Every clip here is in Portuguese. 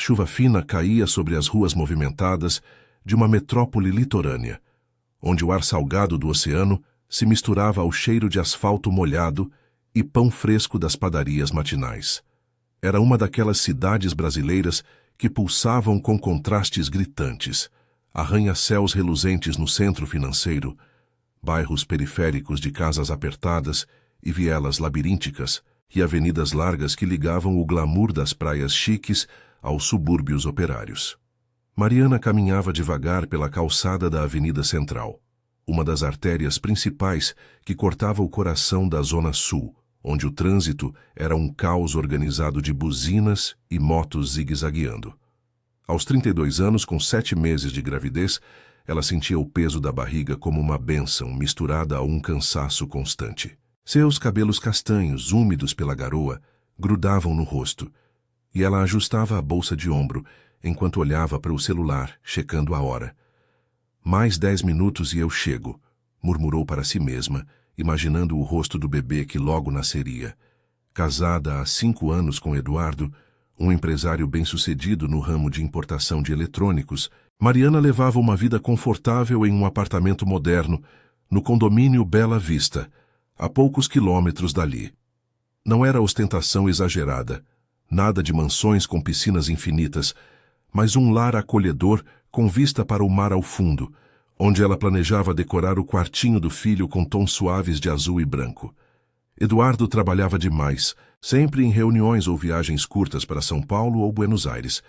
chuva fina caía sobre as ruas movimentadas de uma metrópole litorânea, onde o ar salgado do oceano se misturava ao cheiro de asfalto molhado e pão fresco das padarias matinais. Era uma daquelas cidades brasileiras que pulsavam com contrastes gritantes, arranha-céus reluzentes no centro financeiro, bairros periféricos de casas apertadas e vielas labirínticas, e avenidas largas que ligavam o glamour das praias chiques aos subúrbios operários. Mariana caminhava devagar pela calçada da Avenida Central, uma das artérias principais que cortava o coração da Zona Sul, onde o trânsito era um caos organizado de buzinas e motos zigue-zagueando. Aos 32 anos, com 7 meses de gravidez, ela sentia o peso da barriga como uma bênção misturada a um cansaço constante. Seus cabelos castanhos, úmidos pela garoa, grudavam no rosto, e ela ajustava a bolsa de ombro enquanto olhava para o celular, checando a hora. Mais 10 minutos e eu chego, murmurou para si mesma, imaginando o rosto do bebê que logo nasceria. Casada há 5 anos com Eduardo, um empresário bem-sucedido no ramo de importação de eletrônicos, Mariana levava uma vida confortável em um apartamento moderno, no condomínio Bela Vista, a poucos quilômetros dali. Não era ostentação exagerada, nada de mansões com piscinas infinitas, mas um lar acolhedor com vista para o mar ao fundo, onde ela planejava decorar o quartinho do filho com tons suaves de azul e branco. Eduardo trabalhava demais, sempre em reuniões ou viagens curtas para São Paulo ou Buenos Aires,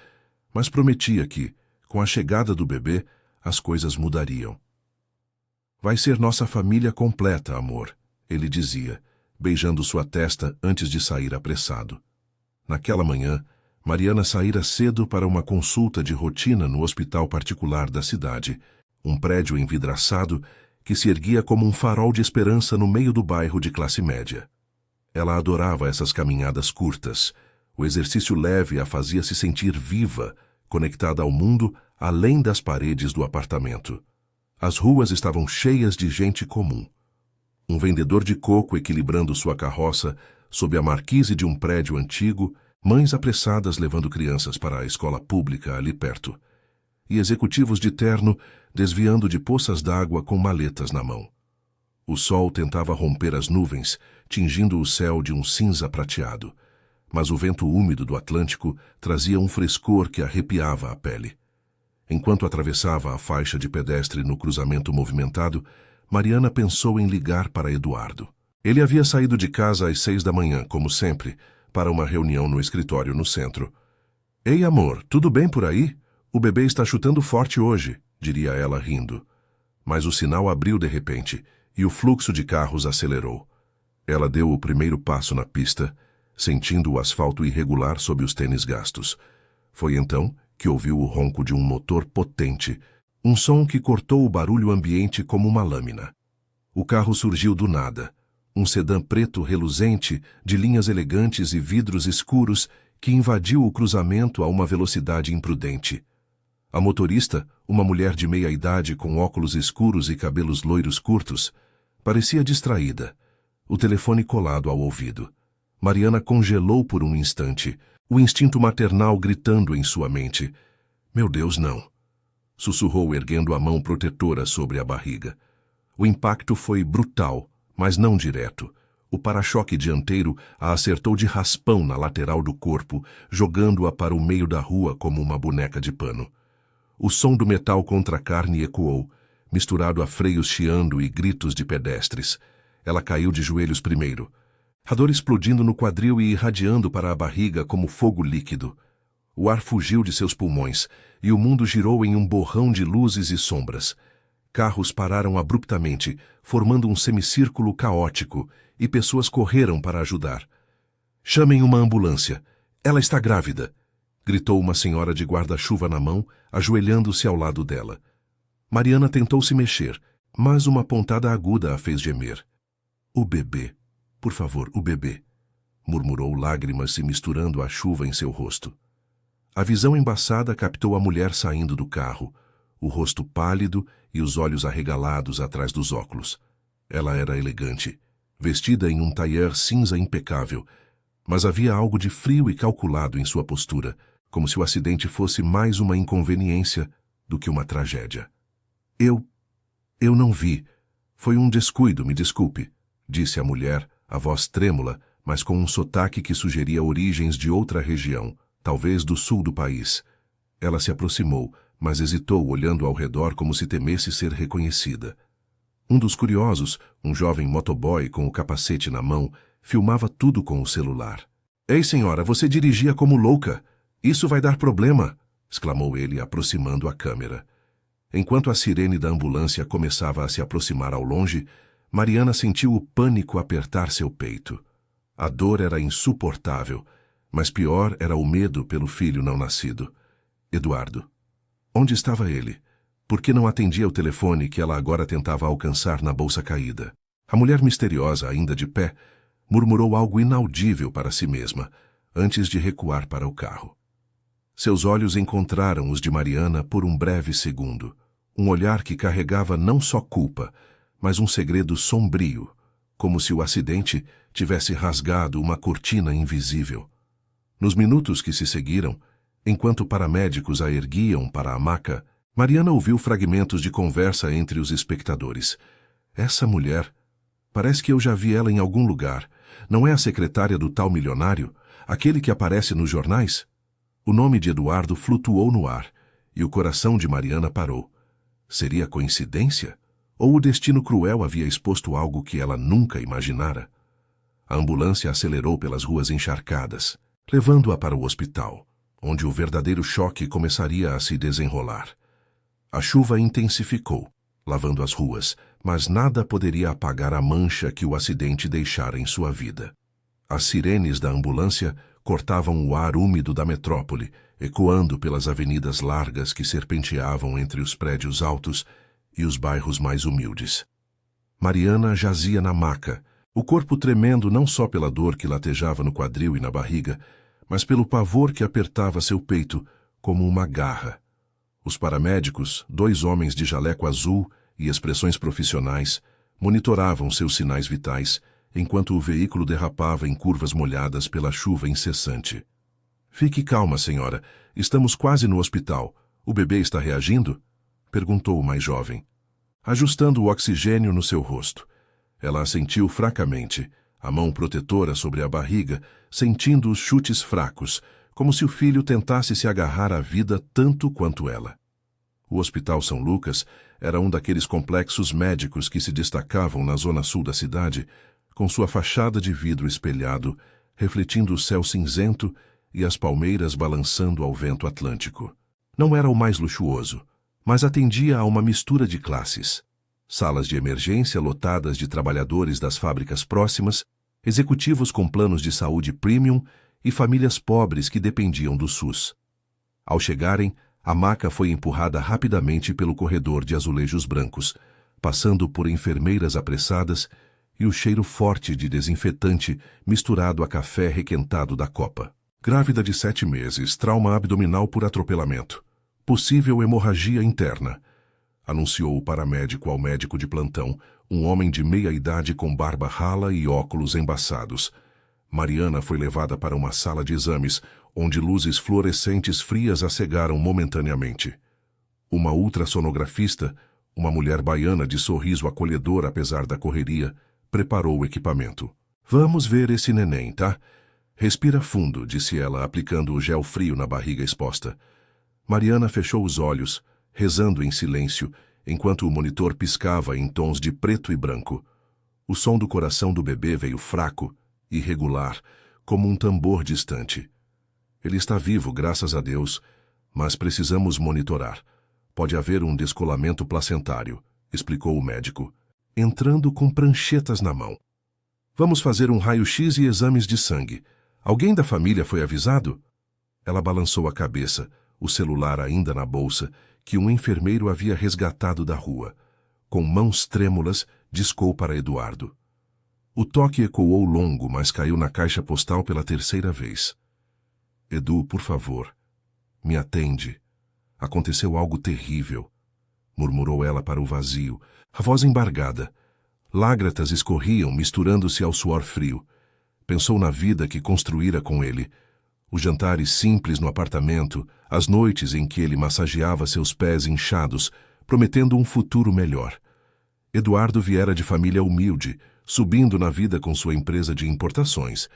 mas prometia que, com a chegada do bebê, as coisas mudariam. Vai ser nossa família completa, amor, ele dizia, beijando sua testa antes de sair apressado. Naquela manhã, Mariana saíra cedo para uma consulta de rotina no hospital particular da cidade, um prédio envidraçado que se erguia como um farol de esperança no meio do bairro de classe média. Ela adorava essas caminhadas curtas. O exercício leve a fazia se sentir viva, conectada ao mundo além das paredes do apartamento. As ruas estavam cheias de gente comum. Um vendedor de coco equilibrando sua carroça sob a marquise de um prédio antigo, mães apressadas levando crianças para a escola pública ali perto, e executivos de terno desviando de poças d'água com maletas na mão. O sol tentava romper as nuvens, tingindo o céu de um cinza prateado, mas o vento úmido do Atlântico trazia um frescor que arrepiava a pele. Enquanto atravessava a faixa de pedestre no cruzamento movimentado, Mariana pensou em ligar para Eduardo. Ele havia saído de casa às 6 da manhã, como sempre, para uma reunião no escritório no centro. "Ei, amor, tudo bem por aí? O bebê está chutando forte hoje", diria ela rindo. Mas o sinal abriu de repente e o fluxo de carros acelerou. Ela deu o primeiro passo na pista, sentindo o asfalto irregular sob os tênis gastos. Foi então que ouviu o ronco de um motor potente, um som que cortou o barulho ambiente como uma lâmina. O carro surgiu do nada, um sedã preto reluzente, de linhas elegantes e vidros escuros, que invadiu o cruzamento a uma velocidade imprudente. A motorista, uma mulher de meia-idade com óculos escuros e cabelos loiros curtos, parecia distraída, o telefone colado ao ouvido. Mariana congelou por um instante, o instinto maternal gritando em sua mente. "Meu Deus, não!" Sussurrou erguendo a mão protetora sobre a barriga. O impacto foi brutal, mas não direto. O para-choque dianteiro a acertou de raspão na lateral do corpo, jogando-a para o meio da rua como uma boneca de pano. O som do metal contra a carne ecoou, misturado a freios chiando e gritos de pedestres. Ela caiu de joelhos primeiro, a dor explodindo no quadril e irradiando para a barriga como fogo líquido. O ar fugiu de seus pulmões e o mundo girou em um borrão de luzes e sombras. Carros pararam abruptamente, formando um semicírculo caótico, e pessoas correram para ajudar. "Chamem uma ambulância. Ela está grávida", gritou uma senhora de guarda-chuva na mão, ajoelhando-se ao lado dela. Mariana tentou se mexer, mas uma pontada aguda a fez gemer. "O bebê. Por favor, o bebê", murmurou, lágrimas se misturando à chuva em seu rosto. A visão embaçada captou a mulher saindo do carro, o rosto pálido e os olhos arregalados atrás dos óculos. Ela era elegante, vestida em um tailleur cinza impecável, mas havia algo de frio e calculado em sua postura, como se o acidente fosse mais uma inconveniência do que uma tragédia. Eu não vi. Foi um descuido, me desculpe, disse a mulher, a voz trêmula, mas com um sotaque que sugeria origens de outra região, talvez do sul do país. Ela se aproximou, mas hesitou olhando ao redor como se temesse ser reconhecida. Um dos curiosos, um jovem motoboy com o capacete na mão, filmava tudo com o celular. Ei, senhora, você dirigia como louca. Isso vai dar problema, exclamou ele, aproximando a câmera. Enquanto a sirene da ambulância começava a se aproximar ao longe, Mariana sentiu o pânico apertar seu peito. A dor era insuportável, mas pior era o medo pelo filho não nascido. Eduardo. Onde estava ele? Por que não atendia o telefone que ela agora tentava alcançar na bolsa caída? A mulher misteriosa, ainda de pé, murmurou algo inaudível para si mesma, antes de recuar para o carro. Seus olhos encontraram os de Mariana por um breve segundo, um olhar que carregava não só culpa, mas um segredo sombrio, como se o acidente tivesse rasgado uma cortina invisível. Nos minutos que se seguiram, enquanto paramédicos a erguiam para a maca, Mariana ouviu fragmentos de conversa entre os espectadores. Essa mulher, parece que eu já vi ela em algum lugar. Não é a secretária do tal milionário? Aquele que aparece nos jornais? O nome de Eduardo flutuou no ar, e o coração de Mariana parou. Seria coincidência? Ou o destino cruel havia exposto algo que ela nunca imaginara? A ambulância acelerou pelas ruas encharcadas, levando-a para o hospital, onde o verdadeiro choque começaria a se desenrolar. A chuva intensificou, lavando as ruas, mas nada poderia apagar a mancha que o acidente deixara em sua vida. As sirenes da ambulância cortavam o ar úmido da metrópole, ecoando pelas avenidas largas que serpenteavam entre os prédios altos e os bairros mais humildes. Mariana jazia na maca, o corpo tremendo não só pela dor que latejava no quadril e na barriga, mas pelo pavor que apertava seu peito como uma garra. Os paramédicos, 2 homens de jaleco azul e expressões profissionais, monitoravam seus sinais vitais, enquanto o veículo derrapava em curvas molhadas pela chuva incessante. Fique calma, senhora. Estamos quase no hospital. O bebê está reagindo? Perguntou o mais jovem, ajustando o oxigênio no seu rosto. Ela assentiu fracamente, a mão protetora sobre a barriga, sentindo os chutes fracos, como se o filho tentasse se agarrar à vida tanto quanto ela. O Hospital São Lucas era um daqueles complexos médicos que se destacavam na zona sul da cidade, com sua fachada de vidro espelhado, refletindo o céu cinzento e as palmeiras balançando ao vento atlântico. Não era o mais luxuoso, mas atendia a uma mistura de classes. Salas de emergência lotadas de trabalhadores das fábricas próximas, executivos com planos de saúde premium e famílias pobres que dependiam do SUS. Ao chegarem, a maca foi empurrada rapidamente pelo corredor de azulejos brancos, passando por enfermeiras apressadas e o cheiro forte de desinfetante misturado a café requentado da copa. Grávida de 7 meses, trauma abdominal por atropelamento. Possível hemorragia interna, anunciou o paramédico ao médico de plantão, um homem de meia idade com barba rala e óculos embaçados. Mariana foi levada para uma sala de exames, onde luzes fluorescentes frias a cegaram momentaneamente. Uma ultrassonografista, uma mulher baiana de sorriso acolhedor apesar da correria, preparou o equipamento. Vamos ver esse neném, tá? Respira fundo, disse ela, aplicando o gel frio na barriga exposta. Mariana fechou os olhos, rezando em silêncio, enquanto o monitor piscava em tons de preto e branco. O som do coração do bebê veio fraco, irregular, como um tambor distante. Ele está vivo, graças a Deus, mas precisamos monitorar. Pode haver um descolamento placentário, explicou o médico, entrando com pranchetas na mão. Vamos fazer um raio-x e exames de sangue. Alguém da família foi avisado? Ela balançou a cabeça, o celular ainda na bolsa, que um enfermeiro havia resgatado da rua. Com mãos trêmulas, discou para Eduardo. O toque ecoou longo, mas caiu na caixa postal pela 3ª vez. Edu, por favor, me atende. Aconteceu algo terrível, murmurou ela para o vazio, a voz embargada. Lágrimas escorriam, misturando-se ao suor frio. Pensou na vida que construíra com ele, Os jantares simples no apartamento, as noites em que ele massageava seus pés inchados, prometendo um futuro melhor. Eduardo viera de família humilde, subindo na vida com sua empresa de importações,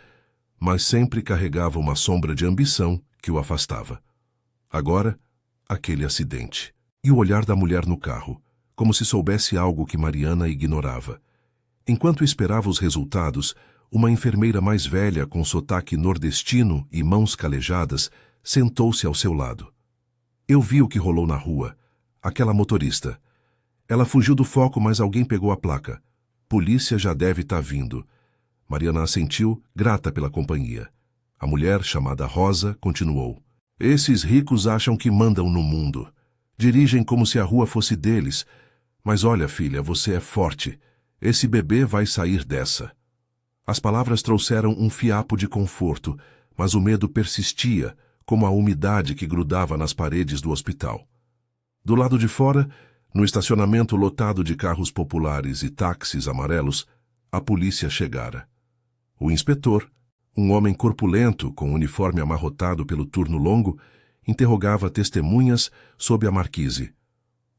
mas sempre carregava uma sombra de ambição que o afastava. Agora, aquele acidente. E o olhar da mulher no carro, como se soubesse algo que Mariana ignorava. Enquanto esperava os resultados, uma enfermeira mais velha com sotaque nordestino e mãos calejadas sentou-se ao seu lado. Eu vi o que rolou na rua. Aquela motorista. Ela fugiu do foco, mas alguém pegou a placa. Polícia já deve estar vindo. Mariana assentiu, grata pela companhia. A mulher, chamada Rosa, continuou. Esses ricos acham que mandam no mundo. Dirigem como se a rua fosse deles. Mas olha, filha, você é forte. Esse bebê vai sair dessa. As palavras trouxeram um fiapo de conforto, mas o medo persistia, como a umidade que grudava nas paredes do hospital. Do lado de fora, no estacionamento lotado de carros populares e táxis amarelos, a polícia chegara. O inspetor, um homem corpulento com o uniforme amarrotado pelo turno longo, interrogava testemunhas sob a marquise.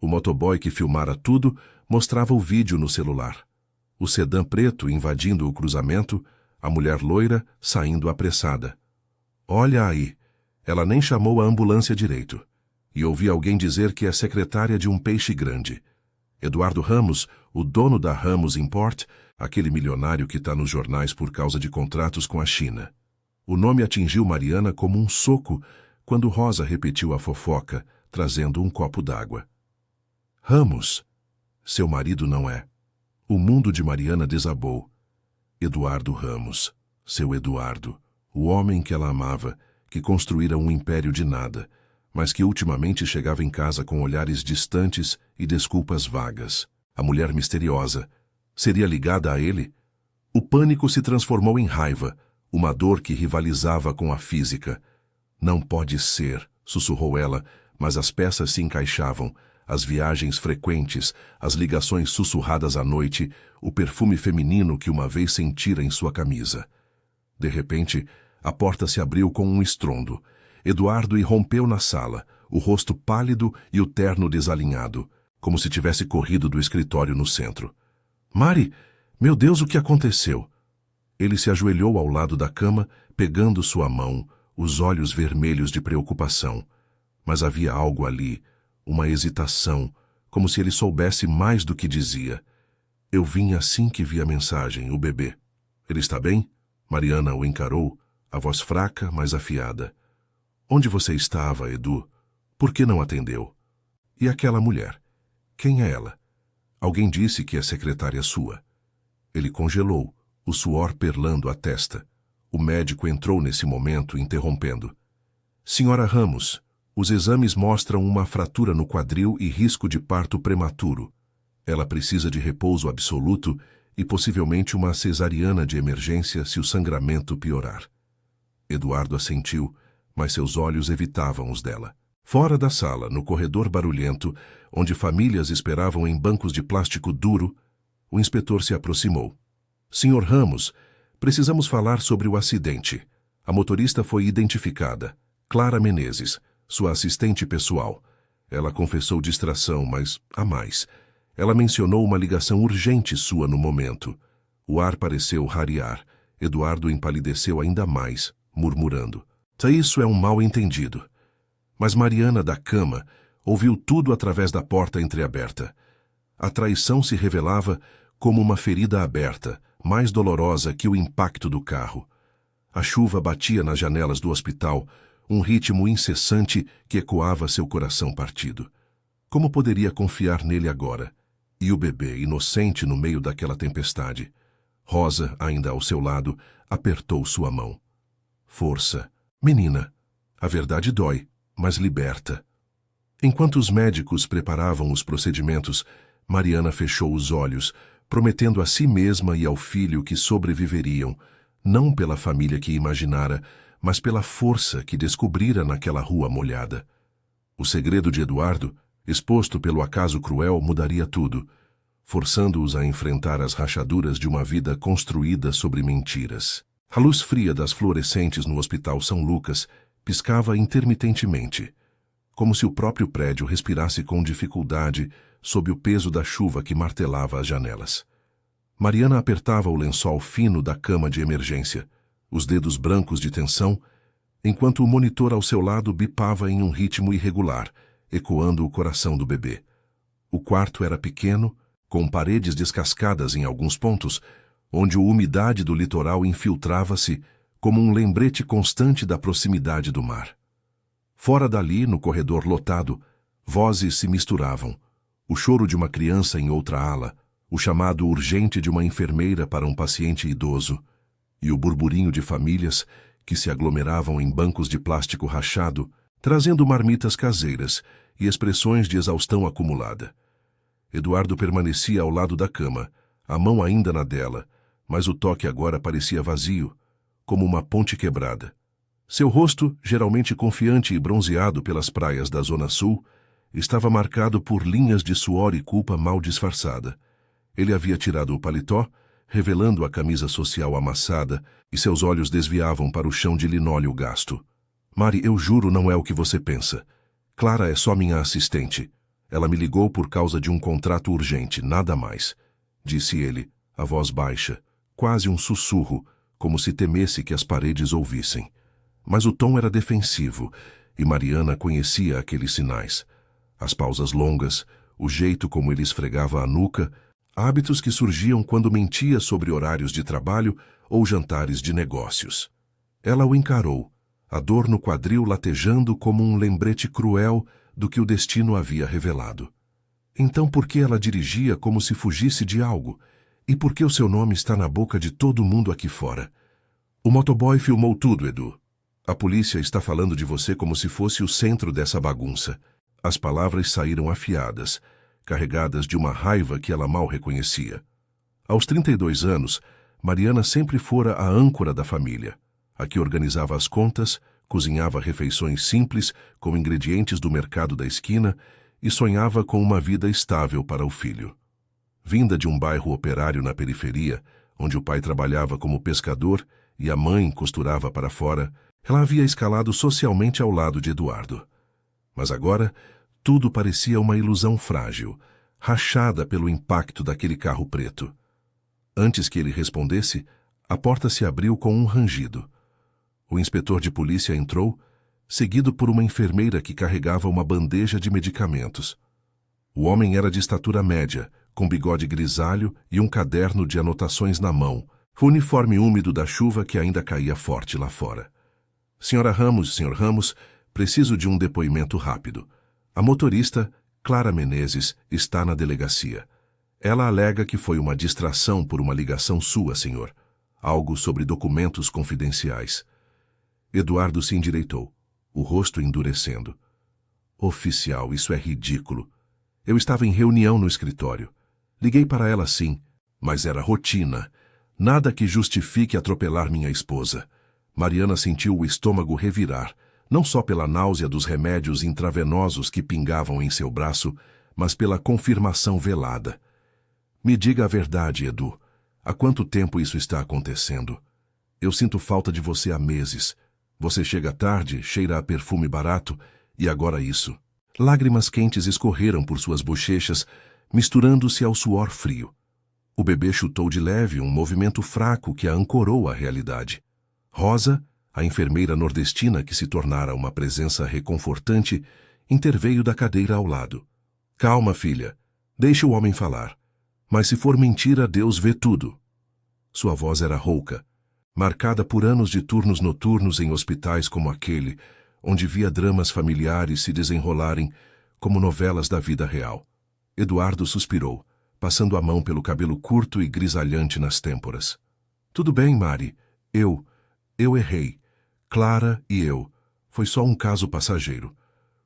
O motoboy que filmara tudo mostrava o vídeo no celular. O sedã preto invadindo o cruzamento, a mulher loira saindo apressada. Olha aí, ela nem chamou a ambulância direito. E ouvi alguém dizer que é secretária de um peixe grande. Eduardo Ramos, o dono da Ramos Import, aquele milionário que está nos jornais por causa de contratos com a China. O nome atingiu Mariana como um soco quando Rosa repetiu a fofoca, trazendo um copo d'água. Ramos, seu marido não é. O mundo de Mariana desabou. Eduardo Ramos, seu Eduardo, o homem que ela amava, que construíra um império de nada, mas que ultimamente chegava em casa com olhares distantes e desculpas vagas. A mulher misteriosa. Seria ligada a ele? O pânico se transformou em raiva, uma dor que rivalizava com a física. Não pode ser, sussurrou ela, mas as peças se encaixavam, as viagens frequentes, as ligações sussurradas à noite, o perfume feminino que uma vez sentira em sua camisa. De repente, a porta se abriu com um estrondo. Eduardo irrompeu na sala, o rosto pálido e o terno desalinhado, como se tivesse corrido do escritório no centro. Mari, meu Deus, o que aconteceu? Ele se ajoelhou ao lado da cama, pegando sua mão, os olhos vermelhos de preocupação. Mas havia algo ali, uma hesitação, como se ele soubesse mais do que dizia. Eu vim assim que vi a mensagem, o bebê. Ele está bem? Mariana o encarou, a voz fraca, mas afiada. Onde você estava, Edu? Por que não atendeu? E aquela mulher? Quem é ela? Alguém disse que é secretária sua. Ele congelou, o suor perlando a testa. O médico entrou nesse momento, interrompendo. Senhora Ramos, os exames mostram uma fratura no quadril e risco de parto prematuro. Ela precisa de repouso absoluto e possivelmente uma cesariana de emergência se o sangramento piorar. Eduardo assentiu, mas seus olhos evitavam os dela. Fora da sala, no corredor barulhento, onde famílias esperavam em bancos de plástico duro, o inspetor se aproximou. Senhor Ramos, precisamos falar sobre o acidente. A motorista foi identificada. Clara Menezes, sua assistente pessoal. Ela confessou distração, mas há mais. Ela mencionou uma ligação urgente sua no momento. O ar pareceu rarear. Eduardo empalideceu ainda mais, murmurando. Isso é um mal-entendido. Mas Mariana da cama ouviu tudo através da porta entreaberta. A traição se revelava como uma ferida aberta, mais dolorosa que o impacto do carro. A chuva batia nas janelas do hospital, um ritmo incessante que ecoava seu coração partido. Como poderia confiar nele agora? E o bebê, inocente no meio daquela tempestade. Rosa, ainda ao seu lado, apertou sua mão. Força. Menina, a verdade dói, mas liberta. Enquanto os médicos preparavam os procedimentos, Mariana fechou os olhos, prometendo a si mesma e ao filho que sobreviveriam, não pela família que imaginara, mas pela força que descobrira naquela rua molhada. O segredo de Eduardo, exposto pelo acaso cruel, mudaria tudo, forçando-os a enfrentar as rachaduras de uma vida construída sobre mentiras. A luz fria das fluorescentes no Hospital São Lucas piscava intermitentemente, como se o próprio prédio respirasse com dificuldade sob o peso da chuva que martelava as janelas. Mariana apertava o lençol fino da cama de emergência, os dedos brancos de tensão, enquanto o monitor ao seu lado bipava em um ritmo irregular, ecoando o coração do bebê. O quarto era pequeno, com paredes descascadas em alguns pontos, onde a umidade do litoral infiltrava-se como um lembrete constante da proximidade do mar. Fora dali, no corredor lotado, vozes se misturavam. O choro de uma criança em outra ala, o chamado urgente de uma enfermeira para um paciente idoso, e o burburinho de famílias que se aglomeravam em bancos de plástico rachado, trazendo marmitas caseiras e expressões de exaustão acumulada. Eduardo permanecia ao lado da cama, a mão ainda na dela, mas o toque agora parecia vazio, como uma ponte quebrada. Seu rosto, geralmente confiante e bronzeado pelas praias da Zona Sul, estava marcado por linhas de suor e culpa mal disfarçada. Ele havia tirado o paletó, revelando a camisa social amassada, e seus olhos desviavam para o chão de linóleo gasto. Mari, eu juro, não é o que você pensa. Clara é só minha assistente. Ela me ligou por causa de um contrato urgente, nada mais, disse ele, a voz baixa, quase um sussurro, como se temesse que as paredes ouvissem. Mas o tom era defensivo, e Mariana conhecia aqueles sinais. As pausas longas, o jeito como ele esfregava a nuca, hábitos que surgiam quando mentia sobre horários de trabalho ou jantares de negócios. Ela o encarou, a dor no quadril latejando como um lembrete cruel do que o destino havia revelado. Então por que ela dirigia como se fugisse de algo? E por que o seu nome está na boca de todo mundo aqui fora? O motoboy filmou tudo, Edu. A polícia está falando de você como se fosse o centro dessa bagunça. As palavras saíram afiadas, carregadas de uma raiva que ela mal reconhecia. Aos 32 anos, Mariana sempre fora a âncora da família, a que organizava as contas, cozinhava refeições simples com ingredientes do mercado da esquina e sonhava com uma vida estável para o filho. Vinda de um bairro operário na periferia, onde o pai trabalhava como pescador e a mãe costurava para fora, ela havia escalado socialmente ao lado de Eduardo. Mas agora, tudo parecia uma ilusão frágil, rachada pelo impacto daquele carro preto. Antes que ele respondesse, a porta se abriu com um rangido. O inspetor de polícia entrou, seguido por uma enfermeira que carregava uma bandeja de medicamentos. O homem era de estatura média, com bigode grisalho e um caderno de anotações na mão, o uniforme úmido da chuva que ainda caía forte lá fora. Senhora Ramos, Sr. Ramos, preciso de um depoimento rápido. A motorista, Clara Menezes, está na delegacia. Ela alega que foi uma distração por uma ligação sua, senhor. Algo sobre documentos confidenciais. Eduardo se endireitou, o rosto endurecendo. Oficial, isso é ridículo. Eu estava em reunião no escritório. Liguei para ela sim, mas era rotina. Nada que justifique atropelar minha esposa. Mariana sentiu o estômago revirar, não só pela náusea dos remédios intravenosos que pingavam em seu braço, mas pela confirmação velada. Me diga a verdade, Edu. Há quanto tempo isso está acontecendo? Eu sinto falta de você há meses. Você chega tarde, cheira a perfume barato, e agora isso. Lágrimas quentes escorreram por suas bochechas, misturando-se ao suor frio. O bebê chutou de leve um movimento fraco que a ancorou à realidade. Rosa, a enfermeira nordestina que se tornara uma presença reconfortante, interveio da cadeira ao lado. Calma, filha. Deixe o homem falar. Mas se for mentira, Deus vê tudo. Sua voz era rouca, marcada por anos de turnos noturnos em hospitais como aquele, onde via dramas familiares se desenrolarem como novelas da vida real. Eduardo suspirou, passando a mão pelo cabelo curto e grisalhante nas têmporas. Tudo bem, Mari. Eu errei. Clara e eu. Foi só um caso passageiro.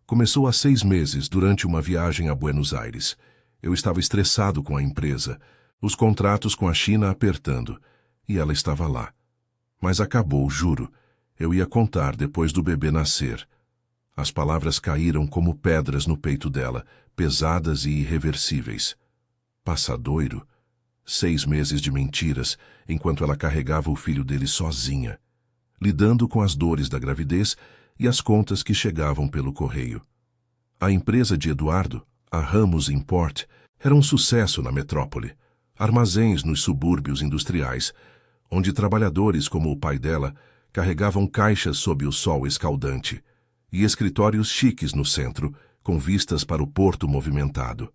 Começou há 6 meses, durante uma viagem a Buenos Aires. Eu estava estressado com a empresa, os contratos com a China apertando, e ela estava lá. Mas acabou, juro. Eu ia contar depois do bebê nascer. As palavras caíram como pedras no peito dela, pesadas e irreversíveis. Passadoiro? 6 meses de mentiras, enquanto ela carregava o filho dele sozinha, lidando com as dores da gravidez e as contas que chegavam pelo correio. A empresa de Eduardo, a Ramos Import, era um sucesso na metrópole. Armazéns nos subúrbios industriais, onde trabalhadores como o pai dela carregavam caixas sob o sol escaldante, e escritórios chiques no centro, com vistas para o porto movimentado.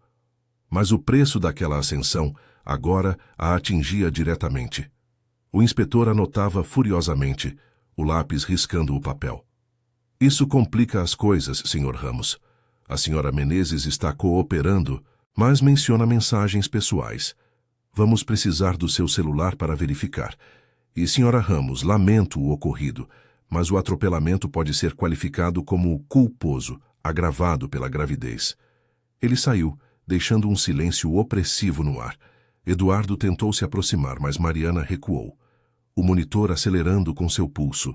Mas o preço daquela ascensão agora a atingia diretamente. O inspetor anotava furiosamente, o lápis riscando o papel. Isso complica as coisas, Sr. Ramos. A Sra. Menezes está cooperando, mas menciona mensagens pessoais. Vamos precisar do seu celular para verificar. E, Sra. Ramos, lamento o ocorrido, mas o atropelamento pode ser qualificado como culposo, agravado pela gravidez. Ele saiu, deixando um silêncio opressivo no ar. Eduardo tentou se aproximar, mas Mariana recuou, o monitor acelerando com seu pulso.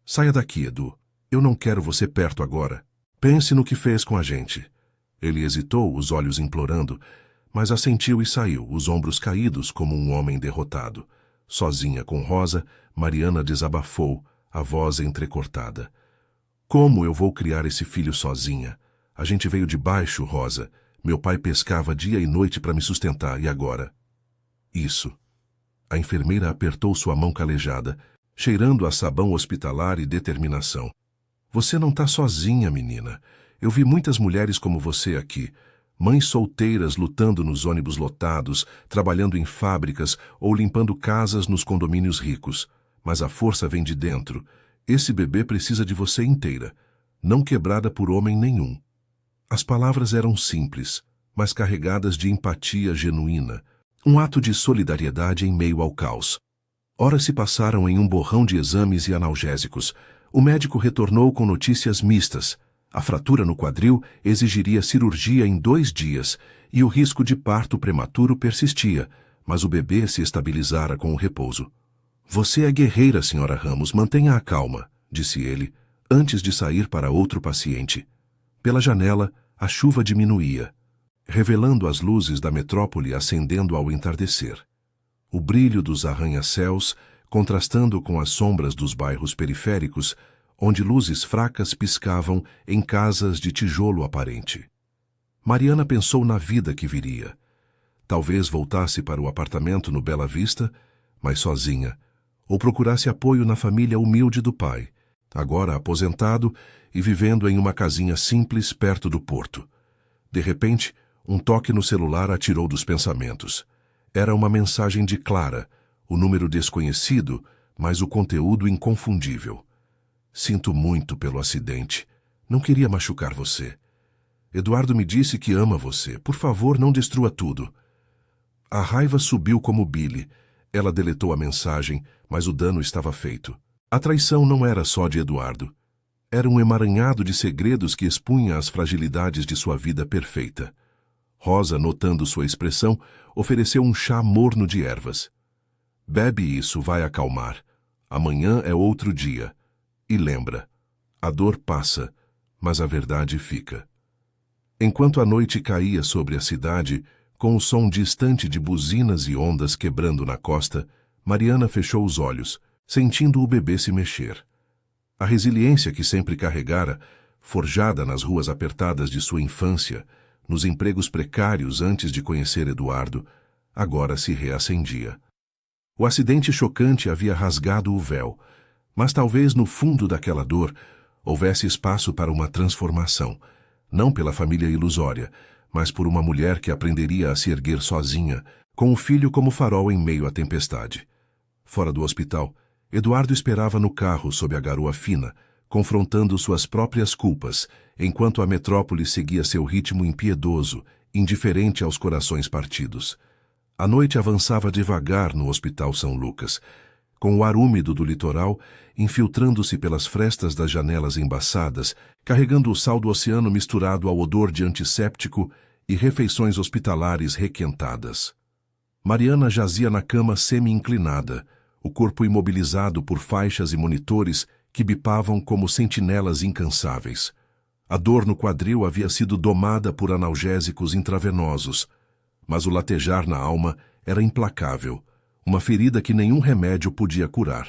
Saia daqui, Edu. Eu não quero você perto agora. Pense no que fez com a gente. Ele hesitou, os olhos implorando, mas assentiu e saiu, os ombros caídos como um homem derrotado. Sozinha com Rosa, Mariana desabafou, a voz entrecortada. Como eu vou criar esse filho sozinha? A gente veio de baixo, Rosa. Meu pai pescava dia e noite para me sustentar, e agora? Isso. A enfermeira apertou sua mão calejada, cheirando a sabão hospitalar e determinação. Você não está sozinha, menina. Eu vi muitas mulheres como você aqui, mães solteiras lutando nos ônibus lotados, trabalhando em fábricas ou limpando casas nos condomínios ricos. Mas a força vem de dentro. Esse bebê precisa de você inteira, não quebrada por homem nenhum. As palavras eram simples, mas carregadas de empatia genuína, um ato de solidariedade em meio ao caos. Horas se passaram em um borrão de exames e analgésicos. O médico retornou com notícias mistas. A fratura no quadril exigiria cirurgia em 2 dias e o risco de parto prematuro persistia, mas o bebê se estabilizara com o repouso. Você é guerreira, Sra. Ramos, mantenha a calma, disse ele, antes de sair para outro paciente. Pela janela, a chuva diminuía, revelando as luzes da metrópole acendendo ao entardecer. O brilho dos arranha-céus, contrastando com as sombras dos bairros periféricos, onde luzes fracas piscavam em casas de tijolo aparente. Mariana pensou na vida que viria. Talvez voltasse para o apartamento no Bela Vista, mas sozinha, ou procurasse apoio na família humilde do pai, agora aposentado e vivendo em uma casinha simples perto do porto. De repente, um toque no celular a tirou dos pensamentos. Era uma mensagem de Clara, o número desconhecido, mas o conteúdo inconfundível. Sinto muito pelo acidente. Não queria machucar você. Eduardo me disse que ama você. Por favor, não destrua tudo. A raiva subiu como bile. Ela deletou a mensagem, mas o dano estava feito. A traição não era só de Eduardo. Era um emaranhado de segredos que expunha as fragilidades de sua vida perfeita. Rosa, notando sua expressão, ofereceu um chá morno de ervas. Bebe isso, vai acalmar. Amanhã é outro dia. E lembra, a dor passa, mas a verdade fica. Enquanto a noite caía sobre a cidade, com o som distante de buzinas e ondas quebrando na costa, Mariana fechou os olhos, sentindo o bebê se mexer. A resiliência que sempre carregara, forjada nas ruas apertadas de sua infância, nos empregos precários antes de conhecer Eduardo, agora se reacendia. O acidente chocante havia rasgado o véu, mas talvez no fundo daquela dor houvesse espaço para uma transformação, não pela família ilusória, mas por uma mulher que aprenderia a se erguer sozinha, com o filho como farol em meio à tempestade. Fora do hospital, Eduardo esperava no carro sob a garoa fina, confrontando suas próprias culpas, enquanto a metrópole seguia seu ritmo impiedoso, indiferente aos corações partidos. A noite avançava devagar no Hospital São Lucas, com o ar úmido do litoral infiltrando-se pelas frestas das janelas embaçadas, carregando o sal do oceano misturado ao odor de antisséptico e refeições hospitalares requentadas. Mariana jazia na cama semi-inclinada, o corpo imobilizado por faixas e monitores que bipavam como sentinelas incansáveis. A dor no quadril havia sido domada por analgésicos intravenosos, mas o latejar na alma era implacável, uma ferida que nenhum remédio podia curar.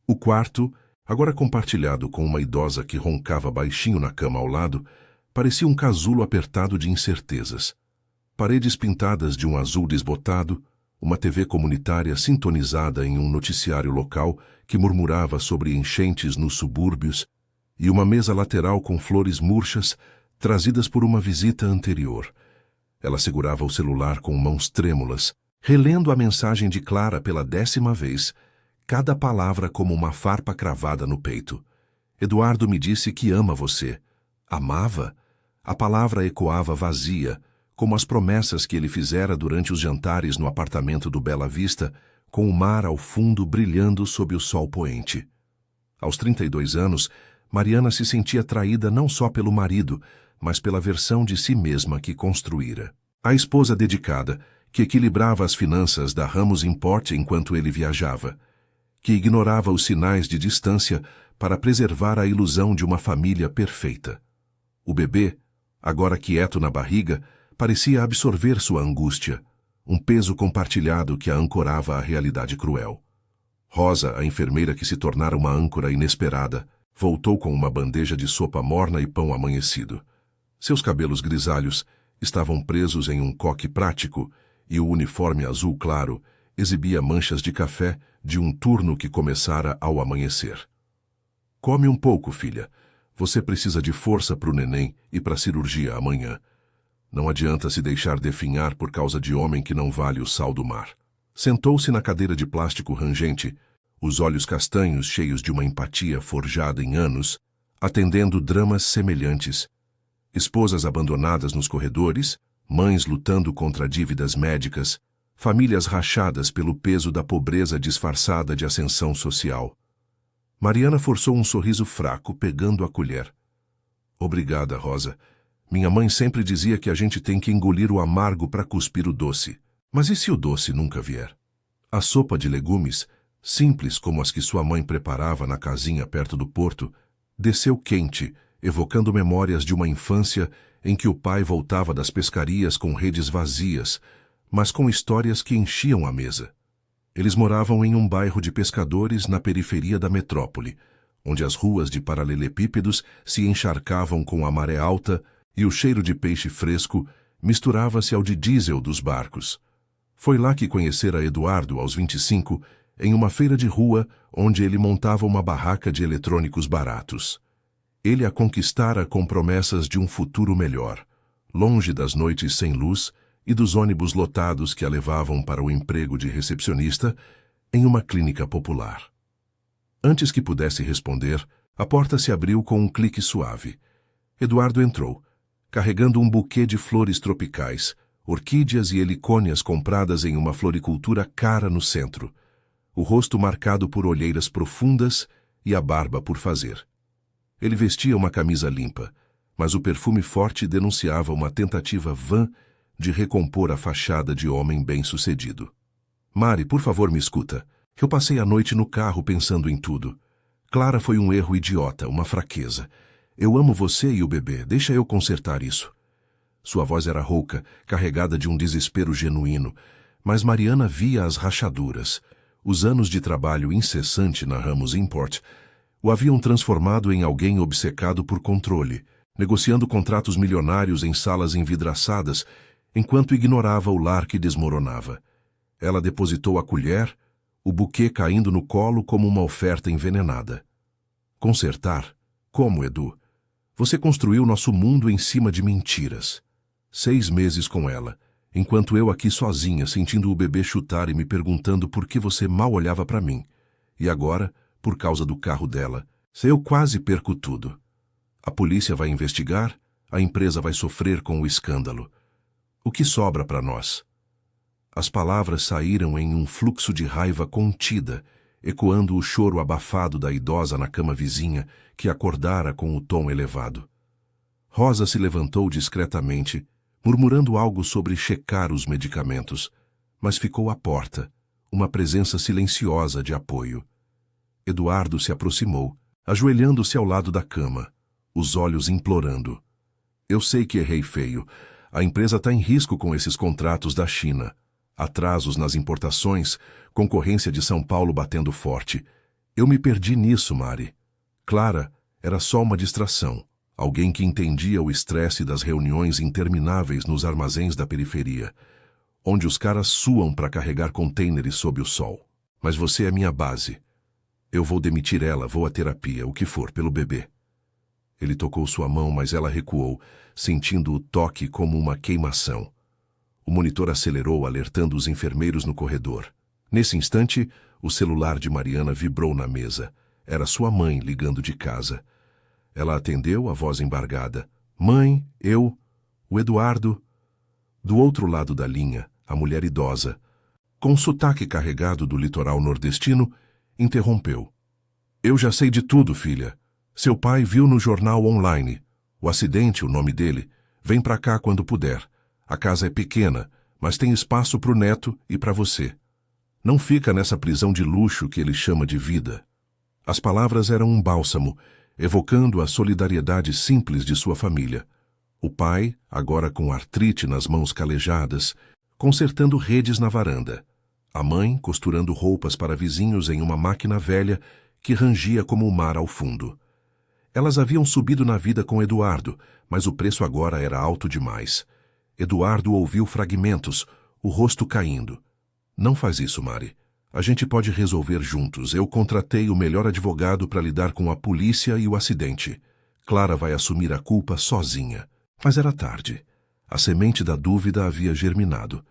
O quarto, agora compartilhado com uma idosa que roncava baixinho na cama ao lado, parecia um casulo apertado de incertezas. Paredes pintadas de um azul desbotado, uma TV comunitária sintonizada em um noticiário local que murmurava sobre enchentes nos subúrbios e uma mesa lateral com flores murchas trazidas por uma visita anterior. Ela segurava o celular com mãos trêmulas, relendo a mensagem de Clara pela 10ª vez, cada palavra como uma farpa cravada no peito. Eduardo me disse que ama você. Amava? A palavra ecoava vazia, como as promessas que ele fizera durante os jantares no apartamento do Bela Vista, com o mar ao fundo brilhando sob o sol poente. Aos 32 anos, Mariana se sentia traída não só pelo marido, mas pela versão de si mesma que construíra. A esposa dedicada, que equilibrava as finanças da Ramos Import enquanto ele viajava, que ignorava os sinais de distância para preservar a ilusão de uma família perfeita. O bebê, agora quieto na barriga, parecia absorver sua angústia, um peso compartilhado que a ancorava à realidade cruel. Rosa, a enfermeira que se tornara uma âncora inesperada, voltou com uma bandeja de sopa morna e pão amanhecido. Seus cabelos grisalhos estavam presos em um coque prático e o uniforme azul claro exibia manchas de café de um turno que começara ao amanhecer. Come um pouco, filha. Você precisa de força para o neném e para a cirurgia amanhã. Não adianta se deixar definhar por causa de homem que não vale o sal do mar. Sentou-se na cadeira de plástico rangente, os olhos castanhos cheios de uma empatia forjada em anos, atendendo dramas semelhantes. Esposas abandonadas nos corredores, mães lutando contra dívidas médicas, famílias rachadas pelo peso da pobreza disfarçada de ascensão social. Mariana forçou um sorriso fraco, pegando a colher. Obrigada, Rosa. Minha mãe sempre dizia que a gente tem que engolir o amargo para cuspir o doce. Mas e se o doce nunca vier? A sopa de legumes, simples como as que sua mãe preparava na casinha perto do porto, desceu quente, evocando memórias de uma infância em que o pai voltava das pescarias com redes vazias, mas com histórias que enchiam a mesa. Eles moravam em um bairro de pescadores na periferia da metrópole, onde as ruas de paralelepípedos se encharcavam com a maré alta e o cheiro de peixe fresco misturava-se ao de diesel dos barcos. Foi lá que conhecera Eduardo aos 25, em uma feira de rua onde ele montava uma barraca de eletrônicos baratos. Ele a conquistara com promessas de um futuro melhor, longe das noites sem luz e dos ônibus lotados que a levavam para o emprego de recepcionista em uma clínica popular. Antes que pudesse responder, a porta se abriu com um clique suave. Eduardo entrou, carregando um buquê de flores tropicais, orquídeas e helicônias compradas em uma floricultura cara no centro, o rosto marcado por olheiras profundas e a barba por fazer. Ele vestia uma camisa limpa, mas o perfume forte denunciava uma tentativa vã de recompor a fachada de homem bem-sucedido. Mari, por favor, me escuta. Eu passei a noite no carro pensando em tudo. Clara foi um erro idiota, uma fraqueza. Eu amo você e o bebê, deixa eu consertar isso. Sua voz era rouca, carregada de um desespero genuíno, mas Mariana via as rachaduras. Os anos de trabalho incessante na Ramos Import o haviam transformado em alguém obcecado por controle, negociando contratos milionários em salas envidraçadas, enquanto ignorava o lar que desmoronava. Ela depositou a colher, o buquê caindo no colo como uma oferta envenenada. Consertar? Como, Edu? Você construiu nosso mundo em cima de mentiras. 6 meses com ela, enquanto eu aqui sozinha, sentindo o bebê chutar e me perguntando por que você mal olhava para mim. E agora, por causa do carro dela, eu quase perco tudo. A polícia vai investigar, a empresa vai sofrer com o escândalo. O que sobra para nós? As palavras saíram em um fluxo de raiva contida, ecoando o choro abafado da idosa na cama vizinha, que acordara com o tom elevado. Rosa se levantou discretamente, murmurando algo sobre checar os medicamentos, mas ficou à porta, uma presença silenciosa de apoio. Eduardo se aproximou, ajoelhando-se ao lado da cama, os olhos implorando. Eu sei que errei feio. A empresa está em risco com esses contratos da China. Atrasos nas importações, concorrência de São Paulo batendo forte. Eu me perdi nisso, Mari. Clara era só uma distração. Alguém que entendia o estresse das reuniões intermináveis nos armazéns da periferia, onde os caras suam para carregar contêineres sob o sol. Mas você é minha base. Eu vou demitir ela, vou à terapia, o que for, pelo bebê. Ele tocou sua mão, mas ela recuou, sentindo o toque como uma queimação. O monitor acelerou, alertando os enfermeiros no corredor. Nesse instante, o celular de Mariana vibrou na mesa. Era sua mãe ligando de casa. Ela atendeu, a voz embargada. Mãe, o Eduardo. Do outro lado da linha, a mulher idosa, com um sotaque carregado do litoral nordestino, interrompeu. Eu já sei de tudo, filha. Seu pai viu no jornal online. O acidente, o nome dele. Vem pra cá quando puder. A casa é pequena, mas tem espaço pro neto e pra você. Não fica nessa prisão de luxo que ele chama de vida. As palavras eram um bálsamo, evocando a solidariedade simples de sua família. O pai, agora com artrite nas mãos calejadas, consertando redes na varanda. A mãe costurando roupas para vizinhos em uma máquina velha que rangia como o mar ao fundo. Elas haviam subido na vida com Eduardo, mas o preço agora era alto demais. Eduardo ouviu fragmentos, o rosto caindo. Não faz isso, Mari. A gente pode resolver juntos. Eu contratei o melhor advogado para lidar com a polícia e o acidente. Clara vai assumir a culpa sozinha. Mas era tarde. A semente da dúvida havia germinado.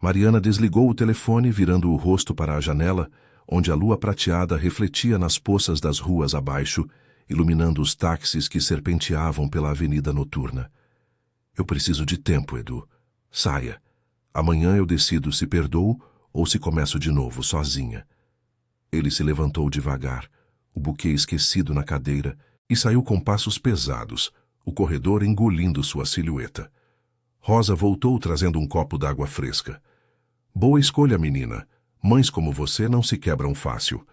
Mariana desligou o telefone, virando o rosto para a janela, onde a lua prateada refletia nas poças das ruas abaixo, iluminando os táxis que serpenteavam pela avenida noturna. Eu preciso de tempo, Edu. Saia. Amanhã eu decido se perdoo ou se começo de novo, sozinha. Ele se levantou devagar, o buquê esquecido na cadeira, e saiu com passos pesados, o corredor engolindo sua silhueta. Rosa voltou trazendo um copo d'água fresca. Boa escolha, menina. Mães como você não se quebram fácil.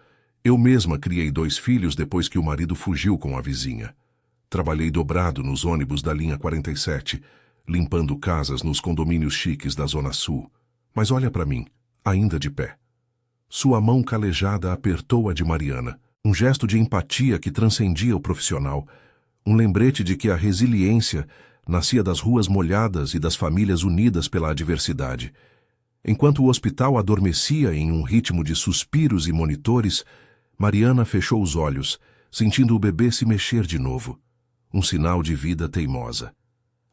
Eu mesma criei 2 filhos depois que o marido fugiu com a vizinha. Trabalhei dobrado nos ônibus da linha 47, limpando casas nos condomínios chiques da Zona Sul. Mas olha para mim, ainda de pé. Sua mão calejada apertou a de Mariana, um gesto de empatia que transcendia o profissional, um lembrete de que a resiliência nascia das ruas molhadas e das famílias unidas pela adversidade. Enquanto o hospital adormecia em um ritmo de suspiros e monitores, Mariana fechou os olhos, sentindo o bebê se mexer de novo. Um sinal de vida teimosa.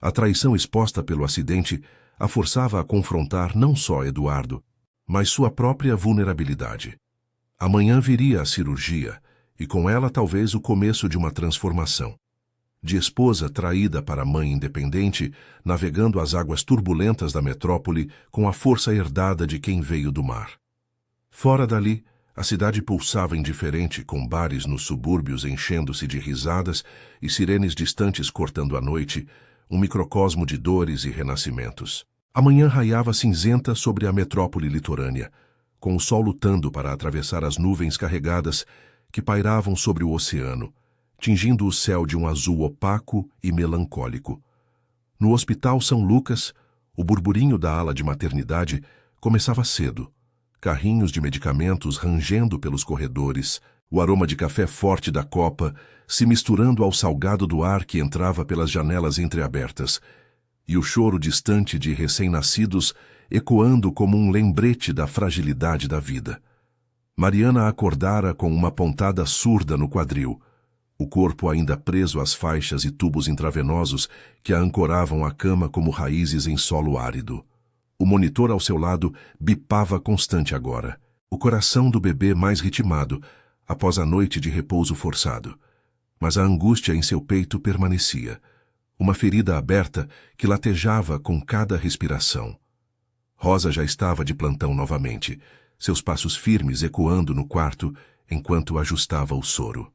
A traição exposta pelo acidente a forçava a confrontar não só Eduardo, mas sua própria vulnerabilidade. Amanhã viria a cirurgia, e com ela talvez o começo de uma transformação. De esposa traída para mãe independente, navegando as águas turbulentas da metrópole com a força herdada de quem veio do mar. Fora dali, a cidade pulsava indiferente, com bares nos subúrbios enchendo-se de risadas e sirenes distantes cortando a noite, um microcosmo de dores e renascimentos. A manhã raiava cinzenta sobre a metrópole litorânea, com o sol lutando para atravessar as nuvens carregadas que pairavam sobre o oceano, tingindo o céu de um azul opaco e melancólico. No Hospital São Lucas, o burburinho da ala de maternidade começava cedo. Carrinhos de medicamentos rangendo pelos corredores, o aroma de café forte da copa se misturando ao salgado do ar que entrava pelas janelas entreabertas, e o choro distante de recém-nascidos ecoando como um lembrete da fragilidade da vida. Mariana acordara com uma pontada surda no quadril, o corpo ainda preso às faixas e tubos intravenosos que a ancoravam à cama como raízes em solo árido. O monitor ao seu lado bipava constante agora, o coração do bebê mais ritmado, após a noite de repouso forçado. Mas a angústia em seu peito permanecia, uma ferida aberta que latejava com cada respiração. Rosa já estava de plantão novamente, seus passos firmes ecoando no quarto enquanto ajustava o soro.